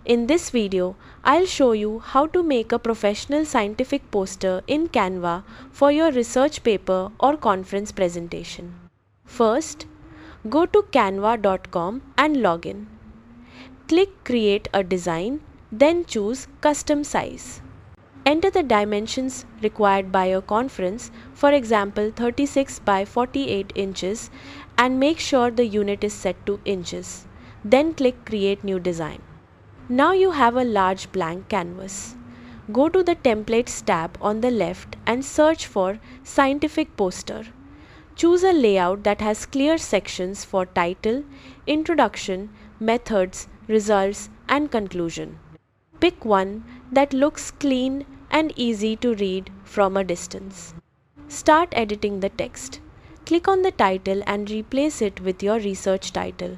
In this video, I'll show you how to make a professional scientific poster in Canva for your research paper or conference presentation. First, go to canva.com and log in. Click Create a Design, then choose Custom Size. Enter the dimensions required by your conference, for example 36 by 48 inches, and make sure the unit is set to inches. Then click Create New Design. Now you have a large blank canvas. Go to the Templates tab on the left and search for Scientific Poster. Choose a layout that has clear sections for title, introduction, methods, results, and conclusion. Pick one that looks clean and easy to read from a distance. Start editing the text. Click on the title and replace it with your research title.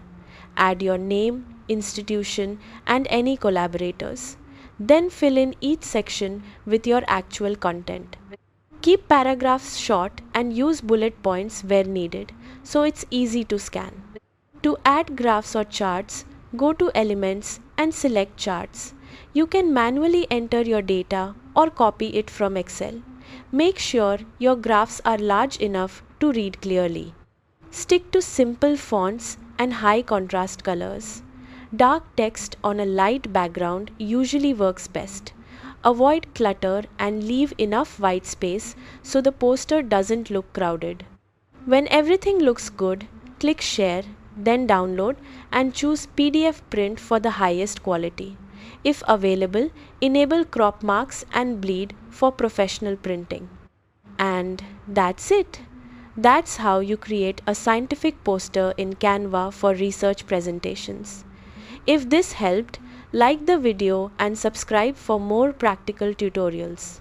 Add your name, institution, and any collaborators. Then fill in each section with your actual content. Keep paragraphs short and use bullet points where needed, so it's easy to scan. To add graphs or charts, go to Elements and select Charts. You can manually enter your data or copy it from Excel. Make sure your graphs are large enough to read clearly. Stick to simple fonts and high contrast colors. Dark text on a light background usually works best. Avoid clutter and leave enough white space so the poster doesn't look crowded. When everything looks good, click Share, then Download and choose PDF print for the highest quality. If available, enable crop marks and bleed for professional printing. And that's it. That's how you create a scientific poster in Canva for research presentations. If this helped, like the video and subscribe for more practical tutorials.